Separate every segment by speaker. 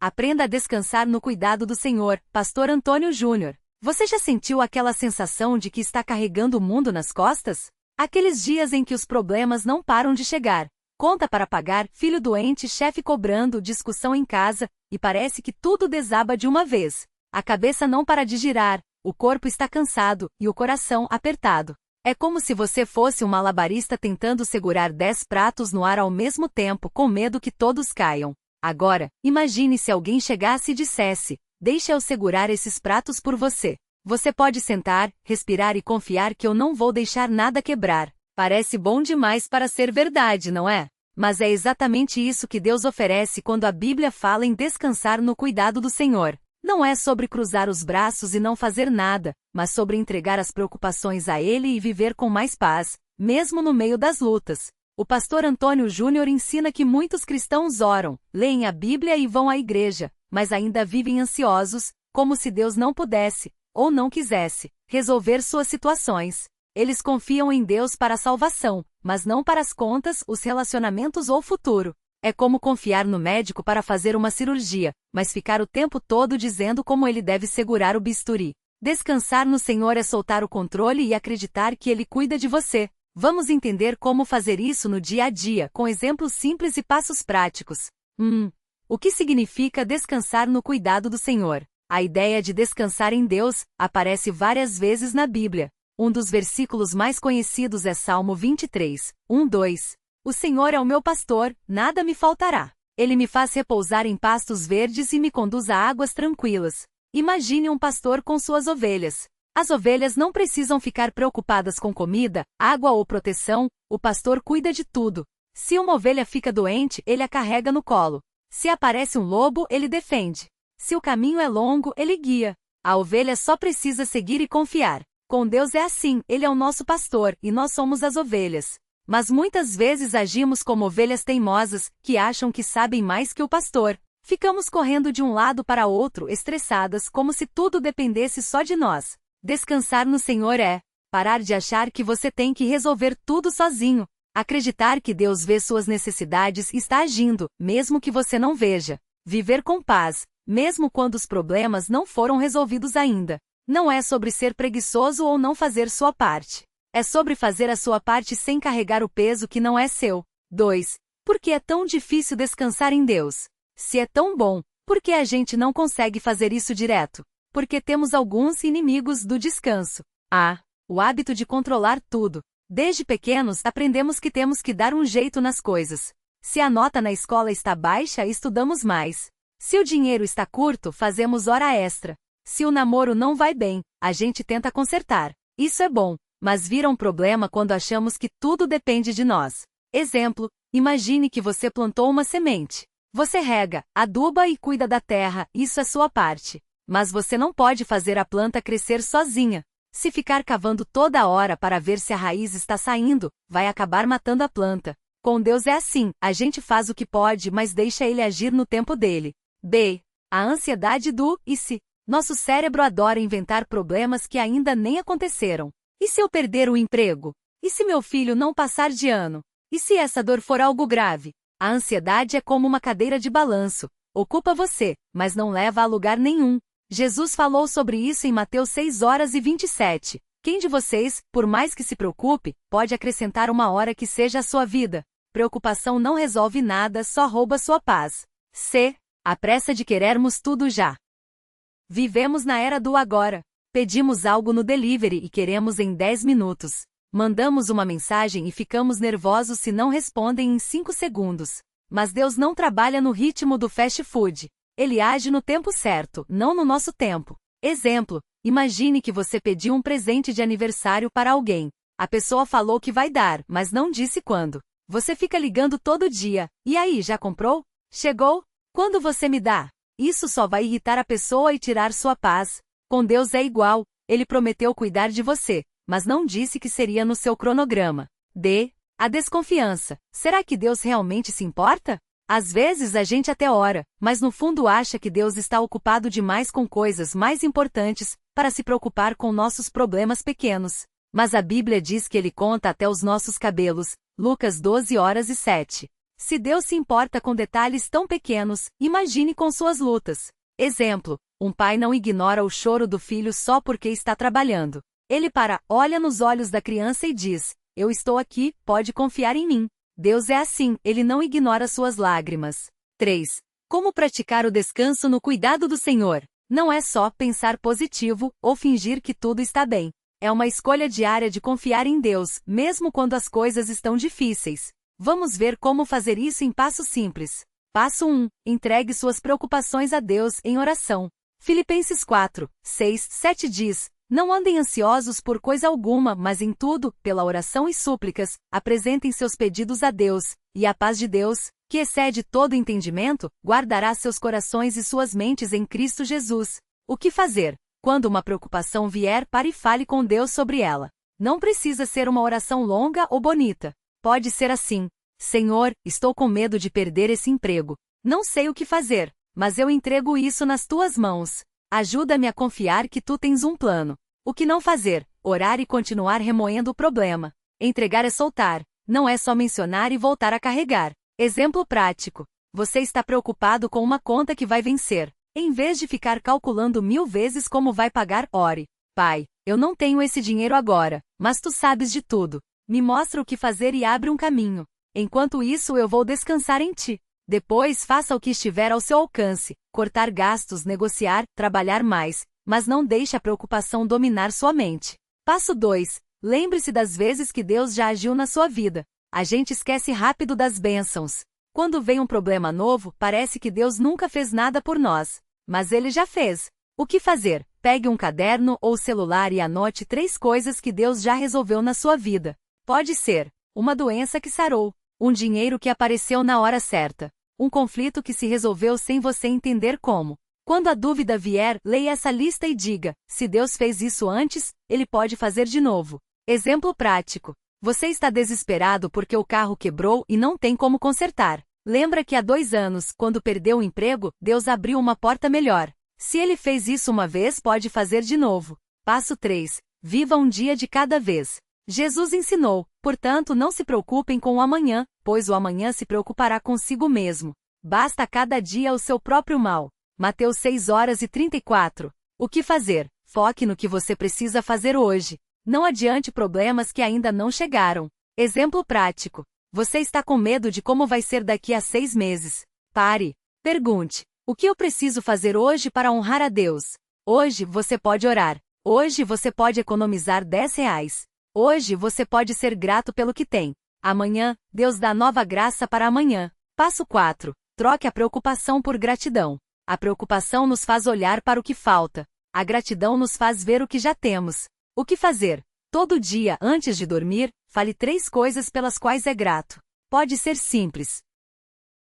Speaker 1: Aprenda a descansar no cuidado do Senhor. Pastor Antônio Júnior. Você já sentiu aquela sensação de que está carregando o mundo nas costas? Aqueles dias em que os problemas não param de chegar. Conta para pagar, filho doente, chefe cobrando, discussão em casa, e parece que tudo desaba de uma vez. A cabeça não para de girar, o corpo está cansado e o coração apertado. É como se você fosse um malabarista tentando segurar 10 pratos no ar ao mesmo tempo, com medo que todos caiam. Agora, imagine se alguém chegasse e dissesse: deixe eu segurar esses pratos por você. Você pode sentar, respirar e confiar que eu não vou deixar nada quebrar. Parece bom demais para ser verdade, não é? Mas é exatamente isso que Deus oferece quando a Bíblia fala em descansar no cuidado do Senhor. Não é sobre cruzar os braços e não fazer nada, mas sobre entregar as preocupações a Ele e viver com mais paz, mesmo no meio das lutas. O pastor Antônio Júnior ensina que muitos cristãos oram, leem a Bíblia e vão à igreja, mas ainda vivem ansiosos, como se Deus não pudesse, ou não quisesse, resolver suas situações. Eles confiam em Deus para a salvação, mas não para as contas, os relacionamentos ou o futuro. É como confiar no médico para fazer uma cirurgia, mas ficar o tempo todo dizendo como ele deve segurar o bisturi. Descansar no Senhor é soltar o controle e acreditar que Ele cuida de você. Vamos entender como fazer isso no dia a dia, com exemplos simples e passos práticos. O que significa descansar no cuidado do Senhor? A ideia de descansar em Deus aparece várias vezes na Bíblia. Um dos versículos mais conhecidos é Salmo 23, 1-2. O Senhor é o meu pastor, nada me faltará. Ele me faz repousar em pastos verdes e me conduz a águas tranquilas. Imagine um pastor com suas ovelhas. As ovelhas não precisam ficar preocupadas com comida, água ou proteção, o pastor cuida de tudo. Se uma ovelha fica doente, ele a carrega no colo. Se aparece um lobo, ele defende. Se o caminho é longo, ele guia. A ovelha só precisa seguir e confiar. Com Deus é assim, Ele é o nosso pastor, e nós somos as ovelhas. Mas muitas vezes agimos como ovelhas teimosas, que acham que sabem mais que o pastor. Ficamos correndo de um lado para outro, estressadas, como se tudo dependesse só de nós. Descansar no Senhor é parar de achar que você tem que resolver tudo sozinho. Acreditar que Deus vê suas necessidades e está agindo, mesmo que você não veja. Viver com paz, mesmo quando os problemas não foram resolvidos ainda. Não é sobre ser preguiçoso ou não fazer sua parte. É sobre fazer a sua parte sem carregar o peso que não é seu. 2. Por que é tão difícil descansar em Deus? Se é tão bom, por que a gente não consegue fazer isso direto? Porque temos alguns inimigos do descanso. O hábito de controlar tudo. Desde pequenos aprendemos que temos que dar um jeito nas coisas. Se a nota na escola está baixa, estudamos mais. Se o dinheiro está curto, fazemos hora extra. Se o namoro não vai bem, a gente tenta consertar. Isso é bom, mas vira um problema quando achamos que tudo depende de nós. Exemplo, imagine que você plantou uma semente. Você rega, aduba e cuida da terra, isso é sua parte. Mas você não pode fazer a planta crescer sozinha. Se ficar cavando toda hora para ver se a raiz está saindo, vai acabar matando a planta. Com Deus é assim, a gente faz o que pode, mas deixa Ele agir no tempo dele. B. A ansiedade do e se. Nosso cérebro adora inventar problemas que ainda nem aconteceram. E se eu perder o emprego? E se meu filho não passar de ano? E se essa dor for algo grave? A ansiedade é como uma cadeira de balanço. Ocupa você, mas não leva a lugar nenhum. Jesus falou sobre isso em Mateus 6:27. Quem de vocês, por mais que se preocupe, pode acrescentar uma hora que seja a sua vida? Preocupação não resolve nada, só rouba sua paz. C. A pressa de querermos tudo já. Vivemos na era do agora. Pedimos algo no delivery e queremos em 10 minutos. Mandamos uma mensagem e ficamos nervosos se não respondem em 5 segundos. Mas Deus não trabalha no ritmo do fast food. Ele age no tempo certo, não no nosso tempo. Exemplo, imagine que você pediu um presente de aniversário para alguém. A pessoa falou que vai dar, mas não disse quando. Você fica ligando todo dia. E aí, já comprou? Chegou? Quando você me dá? Isso só vai irritar a pessoa e tirar sua paz. Com Deus é igual, Ele prometeu cuidar de você, mas não disse que seria no seu cronograma. D. A desconfiança. Será que Deus realmente se importa? Às vezes a gente até ora, mas no fundo acha que Deus está ocupado demais com coisas mais importantes, para se preocupar com nossos problemas pequenos. Mas a Bíblia diz que Ele conta até os nossos cabelos, Lucas 12:07. Se Deus se importa com detalhes tão pequenos, imagine com suas lutas. Exemplo: um pai não ignora o choro do filho só porque está trabalhando. Ele olha nos olhos da criança e diz: eu estou aqui, pode confiar em mim. Deus é assim, ele não ignora suas lágrimas. 3. Como praticar o descanso no cuidado do Senhor? Não é só pensar positivo ou fingir que tudo está bem. É uma escolha diária de confiar em Deus, mesmo quando as coisas estão difíceis. Vamos ver como fazer isso em passos simples. Passo 1. Entregue suas preocupações a Deus em oração. Filipenses 4, 6, 7 diz: não andem ansiosos por coisa alguma, mas em tudo, pela oração e súplicas, apresentem seus pedidos a Deus, e a paz de Deus, que excede todo entendimento, guardará seus corações e suas mentes em Cristo Jesus. O que fazer? Quando uma preocupação vier, pare e fale com Deus sobre ela. Não precisa ser uma oração longa ou bonita. Pode ser assim: Senhor, estou com medo de perder esse emprego. Não sei o que fazer, mas eu entrego isso nas tuas mãos. Ajuda-me a confiar que tu tens um plano. O que não fazer? Orar e continuar remoendo o problema. Entregar é soltar, não é só mencionar e voltar a carregar. Exemplo prático: você está preocupado com uma conta que vai vencer. Em vez de ficar calculando 1000 vezes como vai pagar, ore: Pai, eu não tenho esse dinheiro agora, mas tu sabes de tudo. Me mostra o que fazer e abre um caminho. Enquanto isso eu vou descansar em ti. Depois faça o que estiver ao seu alcance: cortar gastos, negociar, trabalhar mais, mas não deixe a preocupação dominar sua mente. Passo 2. Lembre-se das vezes que Deus já agiu na sua vida. A gente esquece rápido das bênçãos. Quando vem um problema novo, parece que Deus nunca fez nada por nós. Mas Ele já fez. O que fazer? Pegue um caderno ou celular e anote 3 coisas que Deus já resolveu na sua vida. Pode ser uma doença que sarou, um dinheiro que apareceu na hora certa, um conflito que se resolveu sem você entender como. Quando a dúvida vier, leia essa lista e diga: se Deus fez isso antes, Ele pode fazer de novo. Exemplo prático: você está desesperado porque o carro quebrou e não tem como consertar. Lembra que há 2 anos, quando perdeu o emprego, Deus abriu uma porta melhor. Se Ele fez isso uma vez, pode fazer de novo. Passo 3. Viva um dia de cada vez. Jesus ensinou: portanto, não se preocupem com o amanhã, pois o amanhã se preocupará consigo mesmo. Basta cada dia o seu próprio mal. Mateus 6:34. O que fazer? Foque no que você precisa fazer hoje. Não adiante problemas que ainda não chegaram. Exemplo prático: você está com medo de como vai ser daqui a 6 meses. Pare. Pergunte: o que eu preciso fazer hoje para honrar a Deus? Hoje você pode orar. Hoje você pode economizar R$ 10. Hoje você pode ser grato pelo que tem. Amanhã, Deus dá nova graça para amanhã. Passo 4. Troque a preocupação por gratidão. A preocupação nos faz olhar para o que falta. A gratidão nos faz ver o que já temos. O que fazer? Todo dia, antes de dormir, fale 3 coisas pelas quais é grato. Pode ser simples.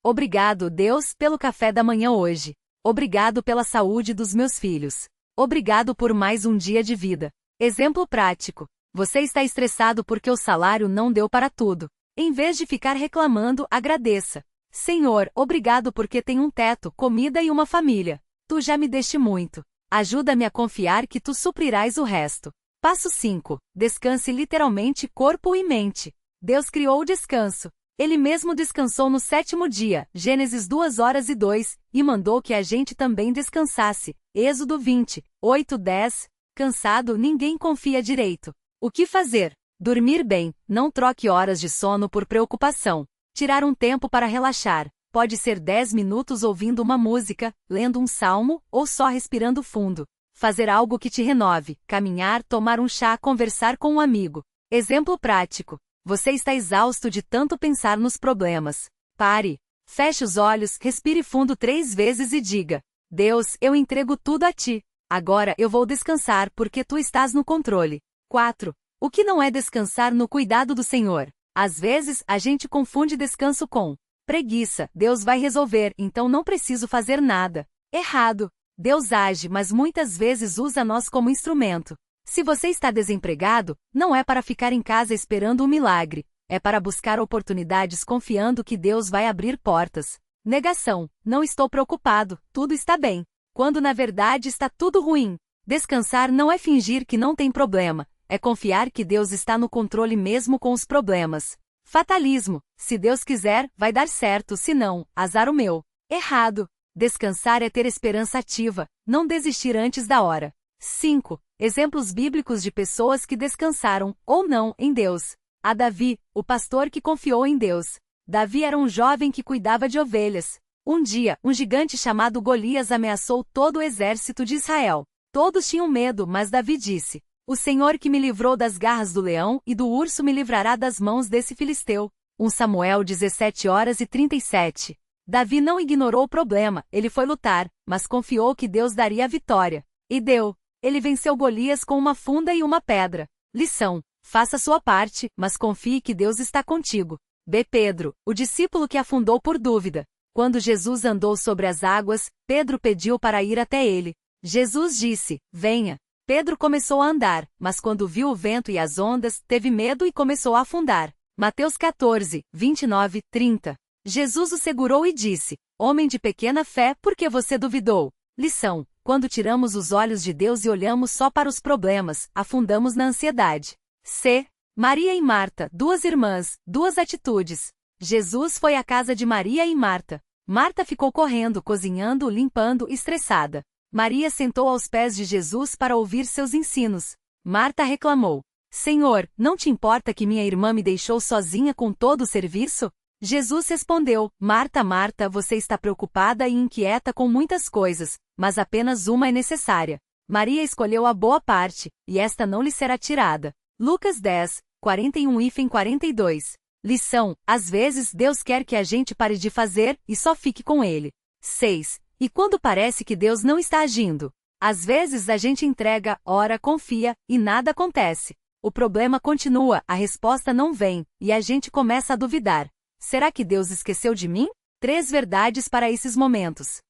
Speaker 1: Obrigado, Deus, pelo café da manhã hoje. Obrigado pela saúde dos meus filhos. Obrigado por mais um dia de vida. Exemplo prático: você está estressado porque o salário não deu para tudo. Em vez de ficar reclamando, agradeça: Senhor, obrigado porque tenho um teto, comida e uma família. Tu já me deste muito. Ajuda-me a confiar que tu suprirás o resto. Passo 5. Descanse literalmente corpo e mente. Deus criou o descanso. Ele mesmo descansou no 7º dia, Gênesis 2:02, e mandou que a gente também descansasse, Êxodo 20:8-10. Cansado, ninguém confia direito. O que fazer? Dormir bem. Não troque horas de sono por preocupação. Tirar um tempo para relaxar. Pode ser 10 minutos ouvindo uma música, lendo um salmo, ou só respirando fundo. Fazer algo que te renove, caminhar, tomar um chá, conversar com um amigo. Exemplo prático: você está exausto de tanto pensar nos problemas. Pare. Feche os olhos, respire fundo 3 vezes e diga: Deus, eu entrego tudo a ti. Agora eu vou descansar porque tu estás no controle. 4. O que não é descansar no cuidado do Senhor? Às vezes, a gente confunde descanso com preguiça. Deus vai resolver, então não preciso fazer nada. Errado. Deus age, mas muitas vezes usa nós como instrumento. Se você está desempregado, não é para ficar em casa esperando um milagre. É para buscar oportunidades confiando que Deus vai abrir portas. Negação: não estou preocupado, tudo está bem. Quando na verdade está tudo ruim. Descansar não é fingir que não tem problema. É confiar que Deus está no controle mesmo com os problemas. Fatalismo. Se Deus quiser, vai dar certo, se não, azar o meu. Errado. Descansar é ter esperança ativa, não desistir antes da hora. 5. Exemplos bíblicos de pessoas que descansaram, ou não, em Deus. A Davi, o pastor que confiou em Deus. Davi era um jovem que cuidava de ovelhas. Um dia, um gigante chamado Golias ameaçou todo o exército de Israel. Todos tinham medo, mas Davi disse: O Senhor que me livrou das garras do leão e do urso me livrará das mãos desse filisteu. 1 Samuel 17:37. Davi não ignorou o problema, ele foi lutar, mas confiou que Deus daria a vitória. E deu. Ele venceu Golias com uma funda e uma pedra. Lição: faça sua parte, mas confie que Deus está contigo. B. Pedro, o discípulo que afundou por dúvida. Quando Jesus andou sobre as águas, Pedro pediu para ir até ele. Jesus disse: Venha. Pedro começou a andar, mas quando viu o vento e as ondas, teve medo e começou a afundar. Mateus 14:29-30. Jesus o segurou e disse: Homem de pequena fé, por que você duvidou? Lição: quando tiramos os olhos de Deus e olhamos só para os problemas, afundamos na ansiedade. C. Maria e Marta, duas irmãs, duas atitudes. Jesus foi à casa de Maria e Marta. Marta ficou correndo, cozinhando, limpando, estressada. Maria sentou aos pés de Jesus para ouvir seus ensinos. Marta reclamou: Senhor, não te importa que minha irmã me deixou sozinha com todo o serviço? Jesus respondeu: Marta, Marta, você está preocupada e inquieta com muitas coisas, mas apenas uma é necessária. Maria escolheu a boa parte, e esta não lhe será tirada. Lucas 10:41-42. Lição: às vezes Deus quer que a gente pare de fazer e só fique com Ele. 6. E quando parece que Deus não está agindo? Às vezes a gente entrega, ora, confia, e nada acontece. O problema continua, a resposta não vem, e a gente começa a duvidar. Será que Deus esqueceu de mim? 3 verdades para esses momentos.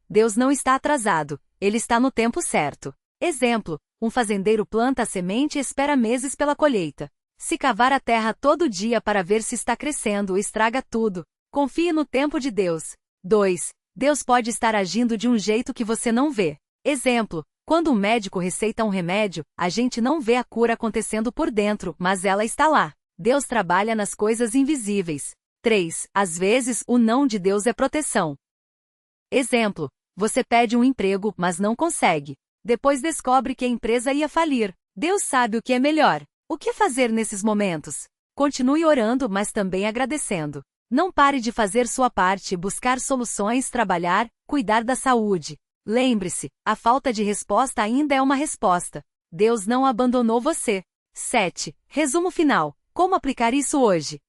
Speaker 1: Deus não está atrasado, Ele está no tempo certo. Exemplo: um fazendeiro planta a semente e espera meses pela colheita. Se cavar a terra todo dia para ver se está crescendo, estraga tudo. Confie no tempo de Deus. 2. Deus pode estar agindo de um jeito que você não vê. Exemplo: quando um médico receita um remédio, a gente não vê a cura acontecendo por dentro, mas ela está lá. Deus trabalha nas coisas invisíveis. 3. Às vezes, o não de Deus é proteção. Exemplo: você pede um emprego, mas não consegue. Depois descobre que a empresa ia falir. Deus sabe o que é melhor. O que fazer nesses momentos? Continue orando, mas também agradecendo. Não pare de fazer sua parte, buscar soluções, trabalhar, cuidar da saúde. Lembre-se, a falta de resposta ainda é uma resposta. Deus não abandonou você. 7. Resumo final. Como aplicar isso hoje?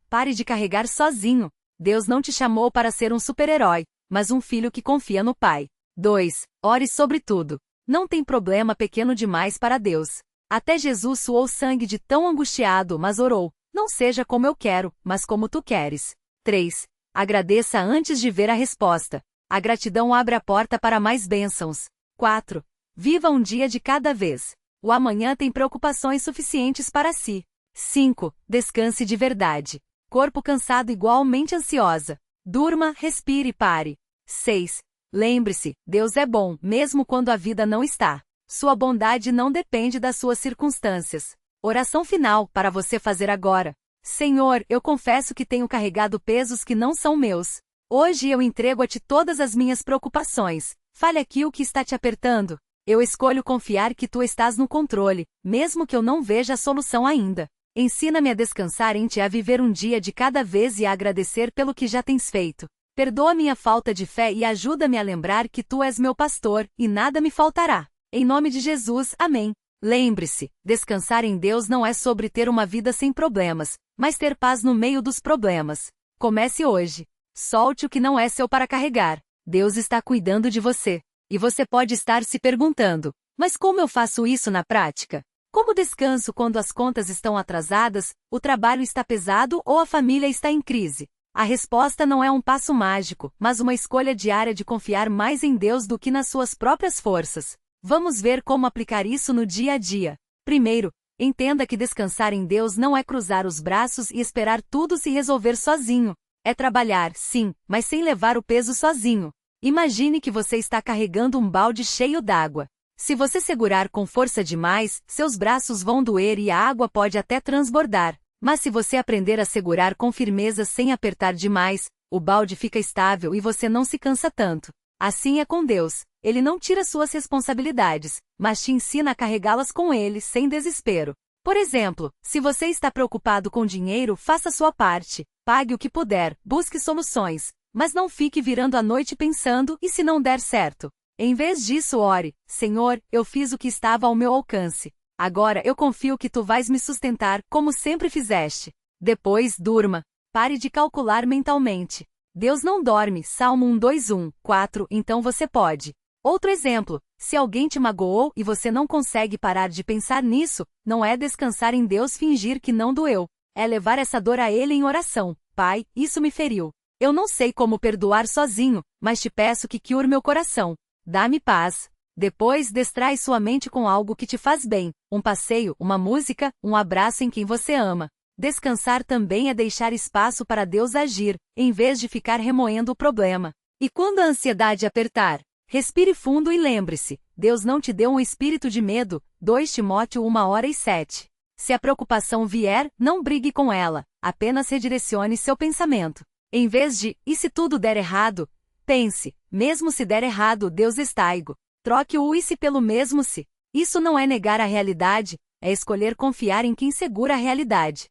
Speaker 1: Pare de carregar sozinho. Deus não te chamou para ser um super-herói, mas um filho que confia no Pai. 2. Ore sobre tudo. Não tem problema pequeno demais para Deus. Até Jesus suou sangue de tão angustiado, mas orou: não seja como eu quero, mas como tu queres. 3. Agradeça antes de ver a resposta. A gratidão abre a porta para mais bênçãos. 4. Viva um dia de cada vez. O amanhã tem preocupações suficientes para si. 5. Descanse de verdade. Corpo cansado igual mente ansiosa. Durma, respire e pare. 6. Lembre-se, Deus é bom, mesmo quando a vida não está. Sua bondade não depende das suas circunstâncias. Oração final, para você fazer agora. Senhor, eu confesso que tenho carregado pesos que não são meus. Hoje eu entrego a Ti todas as minhas preocupações. Fale aqui o que está te apertando. Eu escolho confiar que Tu estás no controle, mesmo que eu não veja a solução ainda. Ensina-me a descansar em Ti, a viver um dia de cada vez e a agradecer pelo que já tens feito. Perdoa minha falta de fé e ajuda-me a lembrar que Tu és meu pastor, e nada me faltará. Em nome de Jesus, amém. Lembre-se, descansar em Deus não é sobre ter uma vida sem problemas, mas ter paz no meio dos problemas. Comece hoje. Solte o que não é seu para carregar. Deus está cuidando de você. E você pode estar se perguntando: mas como eu faço isso na prática? Como descanso quando as contas estão atrasadas, o trabalho está pesado ou a família está em crise? A resposta não é um passo mágico, mas uma escolha diária de confiar mais em Deus do que nas suas próprias forças. Vamos ver como aplicar isso no dia a dia. Primeiro, entenda que descansar em Deus não é cruzar os braços e esperar tudo se resolver sozinho. É trabalhar, sim, mas sem levar o peso sozinho. Imagine que você está carregando um balde cheio d'água. Se você segurar com força demais, seus braços vão doer e a água pode até transbordar. Mas se você aprender a segurar com firmeza sem apertar demais, o balde fica estável e você não se cansa tanto. Assim é com Deus. Ele não tira suas responsabilidades, mas te ensina a carregá-las com ele sem desespero. Por exemplo, se você está preocupado com dinheiro, faça sua parte, pague o que puder, busque soluções, mas não fique virando a noite pensando e se não der certo. Em vez disso, ore: Senhor, eu fiz o que estava ao meu alcance. Agora eu confio que tu vais me sustentar, como sempre fizeste. Depois, durma. Pare de calcular mentalmente. Deus não dorme, Salmo 1:2-1-4, então você pode. Outro exemplo: se alguém te magoou e você não consegue parar de pensar nisso, não é descansar em Deus fingir que não doeu. É levar essa dor a Ele em oração. Pai, isso me feriu. Eu não sei como perdoar sozinho, mas te peço que cure meu coração. Dá-me paz. Depois, distrai sua mente com algo que te faz bem, um passeio, uma música, um abraço em quem você ama. Descansar também é deixar espaço para Deus agir, em vez de ficar remoendo o problema. E quando a ansiedade apertar, respire fundo e lembre-se, Deus não te deu um espírito de medo, 2 Timóteo 1:7. Se a preocupação vier, não brigue com ela, apenas redirecione seu pensamento. Em vez de, e se tudo der errado? Pense, mesmo se der errado, Deus está comigo. Troque o e se pelo mesmo se. Isso não é negar a realidade, é escolher confiar em quem segura a realidade.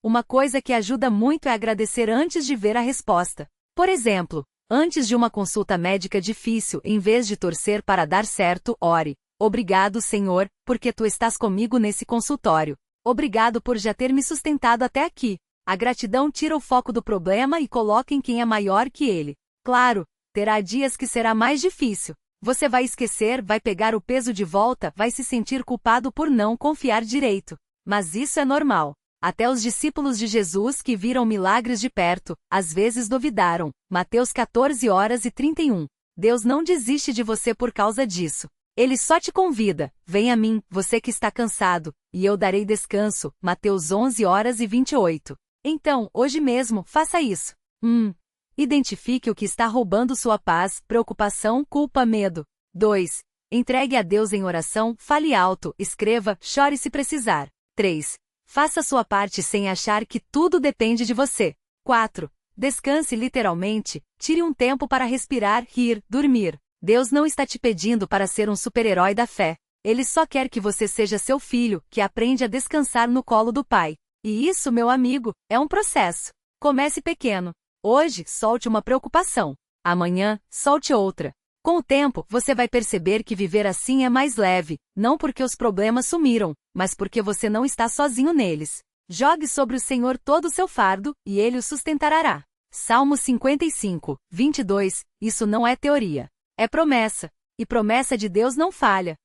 Speaker 1: Uma coisa que ajuda muito é agradecer antes de ver a resposta. Por exemplo, antes de uma consulta médica difícil, em vez de torcer para dar certo, ore: Obrigado, Senhor, porque tu estás comigo nesse consultório. Obrigado por já ter me sustentado até aqui. A gratidão tira o foco do problema e coloca em quem é maior que ele. Claro, terá dias que será mais difícil. Você vai esquecer, vai pegar o peso de volta, vai se sentir culpado por não confiar direito. Mas isso é normal. Até os discípulos de Jesus que viram milagres de perto, às vezes duvidaram. Mateus 14:31. Deus não desiste de você por causa disso. Ele só te convida: vem a mim, você que está cansado, e eu darei descanso. Mateus 11:28. Então, hoje mesmo, faça isso. Identifique o que está roubando sua paz: preocupação, culpa, medo. 2. Entregue a Deus em oração, fale alto, escreva, chore se precisar. 3. Faça sua parte sem achar que tudo depende de você. 4. Descanse literalmente, tire um tempo para respirar, rir, dormir. Deus não está te pedindo para ser um super-herói da fé. Ele só quer que você seja seu filho, que aprende a descansar no colo do Pai. E isso, meu amigo, é um processo. Comece pequeno. Hoje, solte uma preocupação. Amanhã, solte outra. Com o tempo, você vai perceber que viver assim é mais leve, não porque os problemas sumiram, mas porque você não está sozinho neles. Jogue sobre o Senhor todo o seu fardo, e Ele o sustentará. Salmo 55:22. Isso não é teoria. É promessa. E promessa de Deus não falha.